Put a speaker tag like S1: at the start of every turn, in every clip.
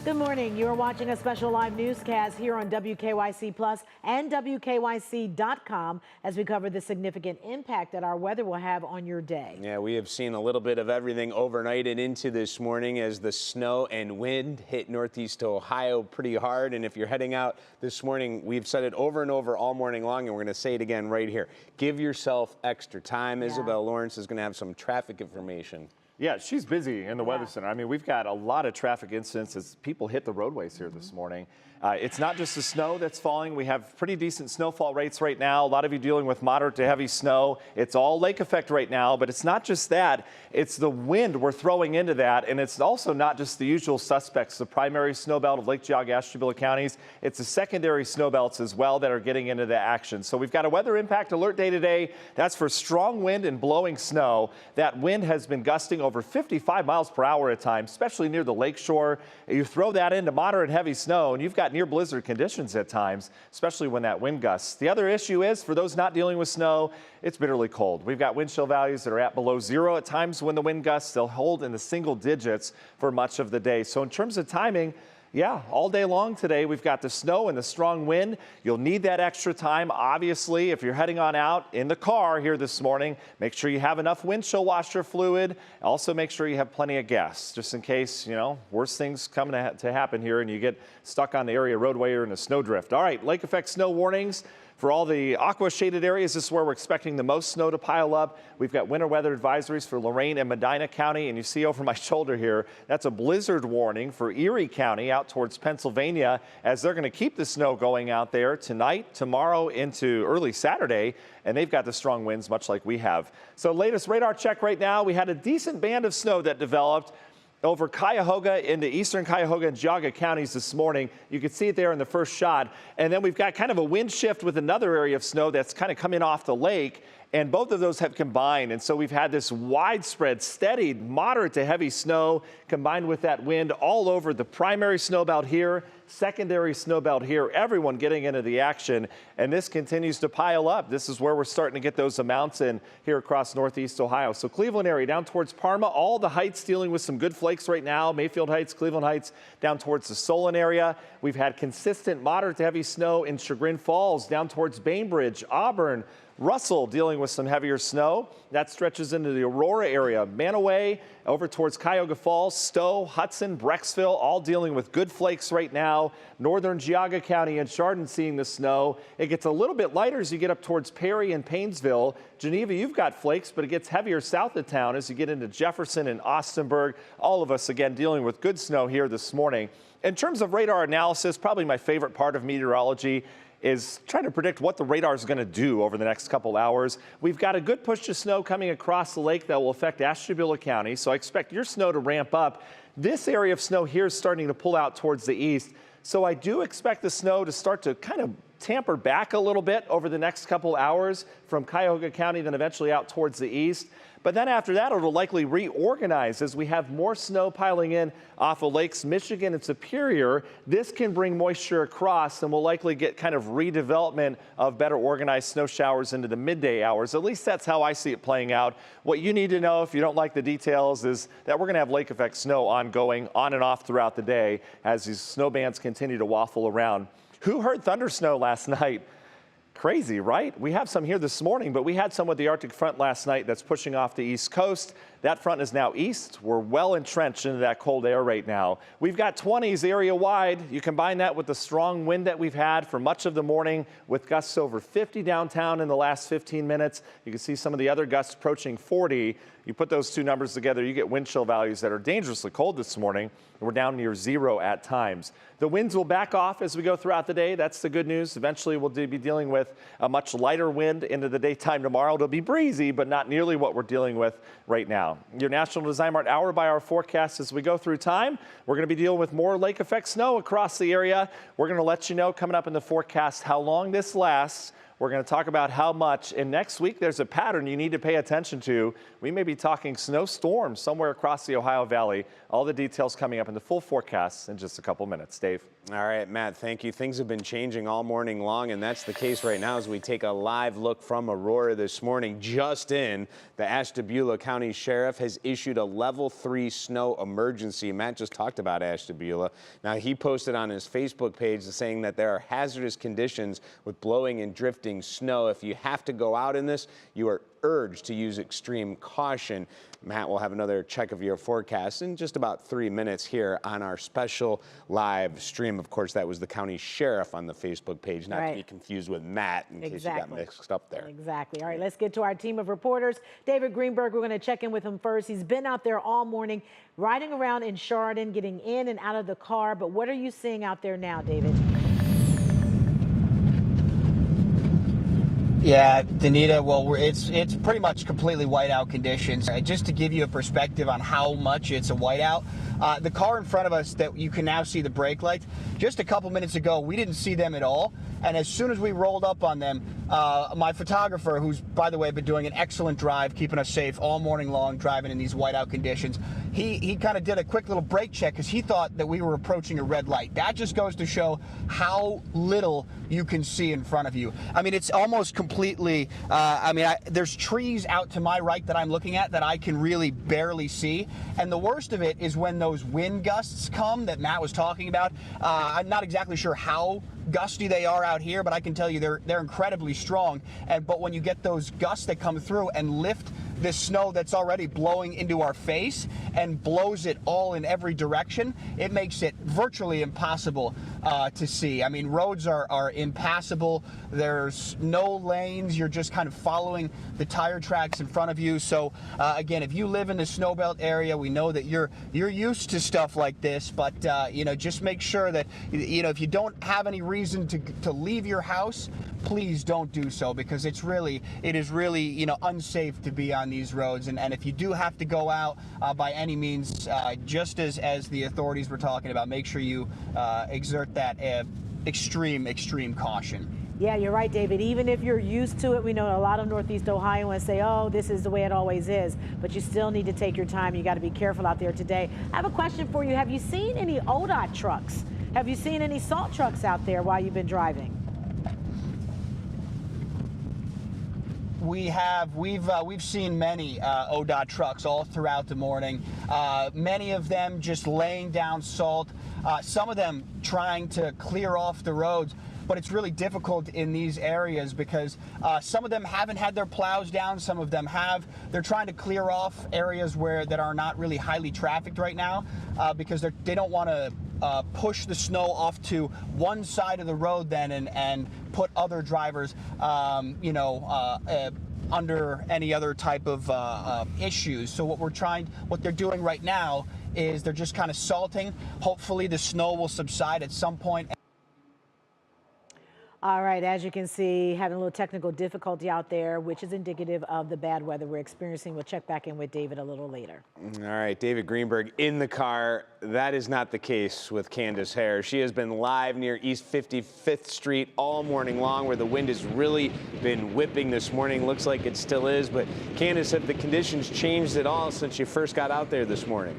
S1: Good morning. You're watching a special live newscast here on WKYC Plus and WKYC.com as we cover the significant impact that our weather will have on your day.
S2: Yeah, we have seen a little bit of everything overnight and into this morning as the snow and wind hit northeast Ohio pretty hard. And if you're heading out this morning, we've said it over and over all morning long, and we're going to say it again right here. Give yourself extra time. Yeah. Isabel Lawrence is going to have some traffic information.
S3: Yeah, she's busy in the Weather Center. I mean, we've got a lot of traffic incidents as people hit the roadways here this morning. It's not just the snow that's falling. We have pretty decent snowfall rates right now. A lot of you dealing with moderate to heavy snow. It's all lake effect right now, but it's not just that. It's the wind we're throwing into that, and it's also not just the usual suspects, the primary snow belt of Lake Geauga, Ashtabula counties. It's the secondary snow belts as well that are getting into the action. So we've got a weather impact alert day today. That's for strong wind and blowing snow. That wind has been gusting over 55 miles per hour at times, especially near the lake shore. You throw that into moderate heavy snow, and you've got near blizzard conditions at times, especially when that wind gusts. The other issue is, for those not dealing with snow, it's bitterly cold. We've got wind chill values that are at below zero at times when the wind gusts. They'll hold in the single digits for much of the day. So in terms of timing, yeah, all day long today, we've got the snow and the strong wind. You'll need that extra time. Obviously, if you're heading on out in the car here this morning, make sure you have enough windshield washer fluid. Also, make sure you have plenty of gas, just in case, worse things come to happen here and you get stuck on the area roadway or in a snowdrift. All right, lake effect snow warnings. For all the aqua shaded areas, this is where we're expecting the most snow to pile up. We've got winter weather advisories for Lorain and Medina County. And you see over my shoulder here, that's a blizzard warning for Erie County out towards Pennsylvania, as they're going to keep the snow going out there tonight, tomorrow into early Saturday. And they've got the strong winds, much like we have. So latest radar check right now, we had a decent band of snow that developed over Cuyahoga into eastern Cuyahoga and Geauga counties this morning. You can see it there in the first shot. And then we've got kind of a wind shift with another area of snow that's kind of coming off the lake. And both of those have combined. And so we've had this widespread, steady, moderate to heavy snow combined with that wind all over the primary snow belt here, secondary snow belt here, everyone getting into the action. And this continues to pile up. This is where we're starting to get those amounts in here across northeast Ohio. So Cleveland area down towards Parma, all the heights dealing with some good flakes right now. Mayfield Heights, Cleveland Heights, down towards the Solon area. We've had consistent moderate to heavy snow in Chagrin Falls, down towards Bainbridge, Auburn, Russell dealing with some heavier snow. That stretches into the Aurora area. Manaway over towards Cuyahoga Falls, Stowe, Hudson, Brecksville, all dealing with good flakes right now. Northern Geauga County and Chardon seeing the snow. It gets a little bit lighter as you get up towards Perry and Paynesville. Geneva, you've got flakes, but it gets heavier south of town as you get into Jefferson and Austinburg. All of us, again, dealing with good snow here this morning. In terms of radar analysis, probably my favorite part of meteorology is trying to predict what the radar is going to do over the next couple hours. We've got a good push of snow coming across the lake that will affect Ashtabula County, so I expect your snow to ramp up. This area of snow here is starting to pull out towards the east, so I do expect the snow to start to kind of tamper back a little bit over the next couple hours from Cuyahoga County, then eventually out towards the east. But then after that, it'll likely reorganize as we have more snow piling in off of Lakes Michigan and Superior. This can bring moisture across, and we'll likely get kind of redevelopment of better organized snow showers into the midday hours. At least that's how I see it playing out. What you need to know, if you don't like the details, is that we're going to have lake effect snow ongoing on and off throughout the day as these snow bands continue to waffle around. Who heard thunder snow last night? Crazy, right? We have some here this morning, but we had some with the Arctic front last night that's pushing off the east coast. That front is now east. We're well entrenched into that cold air right now. We've got 20s area wide. You combine that with the strong wind that we've had for much of the morning with gusts over 50 downtown in the last 15 minutes. You can see some of the other gusts approaching 40. You put those two numbers together, you get wind chill values that are dangerously cold this morning. We're down near zero at times. The winds will back off as we go throughout the day. That's the good news. Eventually, we'll be dealing with a much lighter wind into the daytime tomorrow. It'll be breezy, but not nearly what we're dealing with right now. Your National Design Mart hour by hour forecast as we go through time. We're going to be dealing with more lake effect snow across the area. We're going to let you know coming up in the forecast how long this lasts. We're going to talk about how much, and next week there's a pattern you need to pay attention to. We may be talking snowstorms somewhere across the Ohio Valley. All the details coming up in the full forecast in just a couple minutes. Dave.
S2: All right, Matt, thank you. Things have been changing all morning long, and that's the case right now as we take a live look from Aurora this morning. Just in, the Ashtabula County Sheriff has issued a level 3 snow emergency. Matt just talked about Ashtabula. Now, he posted on his Facebook page saying that there are hazardous conditions with blowing and drifting snow. If you have to go out in this, you are urged to use extreme caution. Matt will have another check of your forecast in just about 3 minutes here on our special live stream. Of course, that was the county sheriff on the Facebook page, not to be confused with Matt in case you got mixed up there.
S1: Exactly. All right, let's get to our team of reporters. David Greenberg, we're going to check in with him first. He's been out there all morning, riding around in Chardon, getting in and out of the car. But what are you seeing out there now, David?
S4: Yeah, Danita, well, it's pretty much completely whiteout conditions. Just to give you a perspective on how much it's a whiteout, the car in front of us that you can now see the brake lights, just a couple minutes ago, we didn't see them at all. And as soon as we rolled up on them, my photographer, who's, by the way, been doing an excellent drive, keeping us safe all morning long, driving in these whiteout conditions, he kind of did a quick little brake check because he thought that we were approaching a red light. That just goes to show how little you can see in front of you. I mean, it's almost completely, there's trees out to my right that I'm looking at that I can really barely see. And the worst of it is when those wind gusts come that Matt was talking about. I'm not exactly sure how gusty they are out here, but I can tell you they're incredibly strong. But when you get those gusts that come through and lift this snow that's already blowing into our face and blows it all in every direction, it makes it virtually impossible to see. I mean, roads are impassable. There's no lanes. You're just kind of following the tire tracks in front of you. So again, if you live in the snowbelt area, we know that you're used to stuff like this, but just make sure that if you don't have any reason to leave your house, please don't do so, because it is really unsafe to be on these roads. And if you do have to go out by any means, just as the authorities were talking about, make sure you exert that extreme caution.
S1: Yeah, you're right, David. Even if you're used to it, we know a lot of Northeast Ohioans say, oh, this is the way it always is. But you still need to take your time. You got to be careful out there today. I have a question for you. Have you seen any ODOT trucks? Have you seen any salt trucks out there while you've been driving?
S4: We've seen many ODOT trucks all throughout the morning. Many of them just laying down salt. Some of them trying to clear off the roads. But it's really difficult in these areas because some of them haven't had their plows down, some of them have. They're trying to clear off areas that are not really highly trafficked right now because they don't want to push the snow off to one side of the road then and put other drivers, under any other type of issues. So what they're doing right now is they're just kind of salting. Hopefully the snow will subside at some point.
S1: All right, as you can see, having a little technical difficulty out there, which is indicative of the bad weather we're experiencing. We'll check back in with David a little later.
S2: All right, David Greenberg in the car. That is not the case with Candace Hare. She has been live near East 55th Street all morning long, where the wind has really been whipping this morning. Looks like it still is, but Candace, have the conditions changed at all since you first got out there this morning?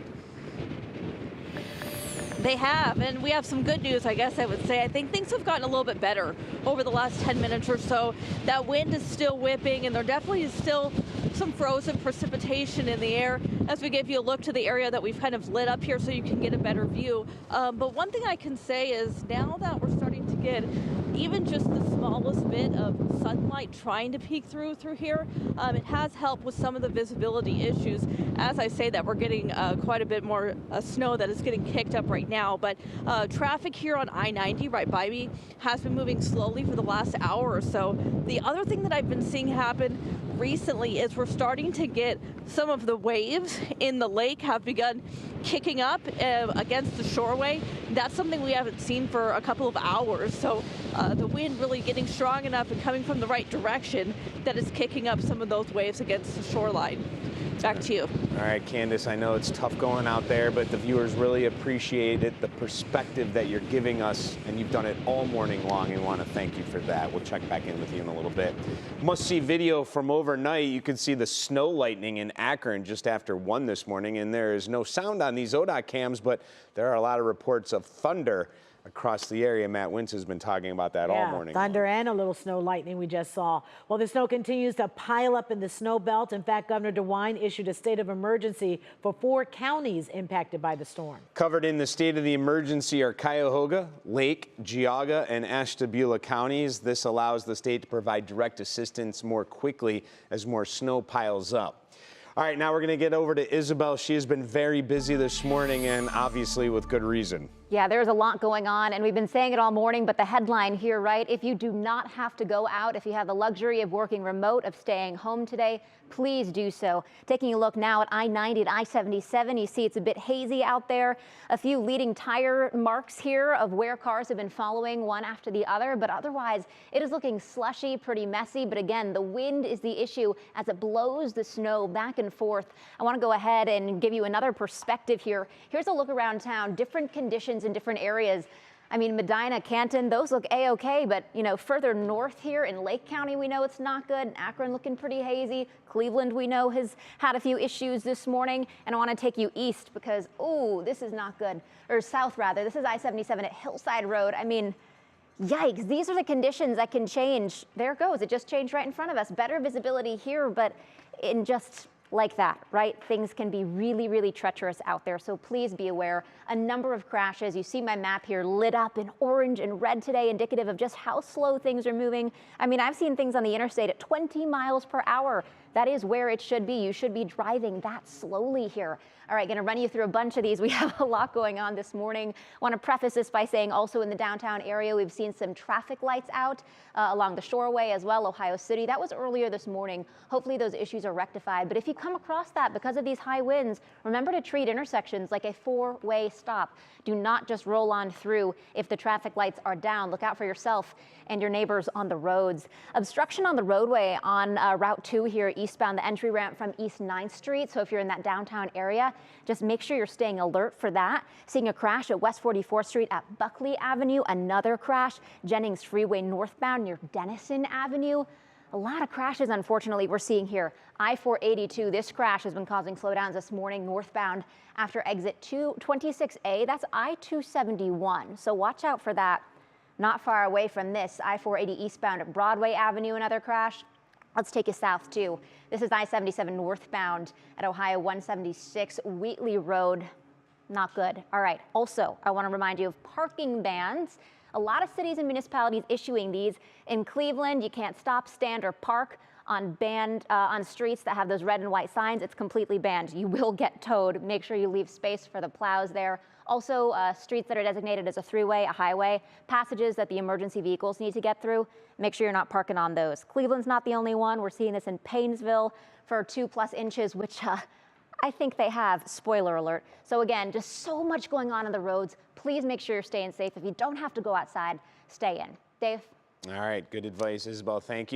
S5: They have, and we have some good news, I guess I would say. I think things have gotten a little bit better over the last 10 minutes or so. That wind is still whipping, and there definitely is still some frozen precipitation in the air as we give you a look to the area that we've kind of lit up here so you can get a better view. But one thing I can say is now that we're starting to get even just the smallest bit of sunlight trying to peek through here, it has helped with some of the visibility issues. As I say that, we're getting quite a bit more snow that is getting kicked up right now. But traffic here on I-90 right by me has been moving slowly for the last hour or so. The other thing that I've been seeing happen recently is we're starting to get some of the waves in the lake have begun kicking up against the shoreway. That's something we haven't seen for a couple of hours. So the wind really getting strong enough and coming from the right direction that is kicking up some of those waves against the shoreline. Back to you.
S2: All right, Candace, I know it's tough going out there, but the viewers really appreciate it, the perspective that you're giving us, and you've done it all morning long, and we want to thank you for that. We'll check back in with you in a little bit. Must-see video from overnight. You can see the snow lightning in Akron just after 1 this morning, and there is no sound on these ODOT cams, but there are a lot of reports of thunder across the area. Matt Wintz has been talking about that all morning.
S1: Thunder and a little snow lightning we just saw. Well, the snow continues to pile up in the snow belt. In fact, Governor DeWine issued a state of emergency for 4 counties impacted by the storm.
S2: Covered in the state of the emergency are Cuyahoga, Lake, Geauga, and Ashtabula counties. This allows the state to provide direct assistance more quickly as more snow piles up. All right, now we're going to get over to Isabel. She has been very busy this morning, and obviously with good reason.
S6: Yeah, there's a lot going on, and we've been saying it all morning, but the headline here, right? If you do not have to go out, if you have the luxury of working remote, of staying home today, please do so. Taking a look now at I-90 and I-77, you see it's a bit hazy out there. A few leading tire marks here of where cars have been following one after the other, but otherwise it is looking slushy, pretty messy. But again, the wind is the issue as it blows the snow back and forth. I want to go ahead and give you another perspective here. Here's a look around town, different conditions in different areas. I mean, Medina, Canton, those look a-okay, but you know, further north here in Lake County, we know it's not good. Akron looking pretty hazy. Cleveland, we know, has had a few issues this morning. And I want to take you east because, oh, this is not good. Or south, rather. This is I-77 at Hillside Road. I mean, yikes, these are the conditions that can change. There it goes. It just changed right in front of us. Better visibility here, but in just like that, right? Things can be really, really treacherous out there. So please be aware. A number of crashes. You see my map here lit up in orange and red today, indicative of just how slow things are moving. I mean, I've seen things on the interstate at 20 miles per hour. That is where it should be. You should be driving that slowly here. All right, going to run you through a bunch of these. We have a lot going on this morning. Want to preface this by saying also in the downtown area, we've seen some traffic lights out along the Shoreway as well, Ohio City. That was earlier this morning. Hopefully those issues are rectified. But if you come across that because of these high winds, remember to treat intersections like a 4-way stop. Do not just roll on through if the traffic lights are down. Look out for yourself and your neighbors on the roads. Obstruction on the roadway on Route 2 here eastbound, the entry ramp from East 9th Street. So if you're in that downtown area, just make sure you're staying alert for that. Seeing a crash at West 44th Street at Buckley Avenue, another crash, Jennings Freeway northbound near Denison Avenue. A lot of crashes, unfortunately, we're seeing here. I-482, this crash has been causing slowdowns this morning northbound after exit 226A. That's I-271, so watch out for that. Not far away from this, I-480 eastbound at Broadway Avenue, another crash. Let's take you south, too. This is I-77 northbound at Ohio 176 Wheatley Road. Not good. All right. Also, I want to remind you of parking bans. A lot of cities and municipalities issuing these. In Cleveland, you can't stop, stand, or park on streets that have those red and white signs. It's completely banned. You will get towed. Make sure you leave space for the plows there. Also, streets that are designated as a throughway, a highway, passages that the emergency vehicles need to get through, make sure you're not parking on those. Cleveland's not the only one. We're seeing this in Paynesville for 2+ inches, which I think they have, spoiler alert. So again, just so much going on the roads. Please make sure you're staying safe. If you don't have to go outside, stay in. Dave?
S2: All right, good advice, Isabel. Thank you.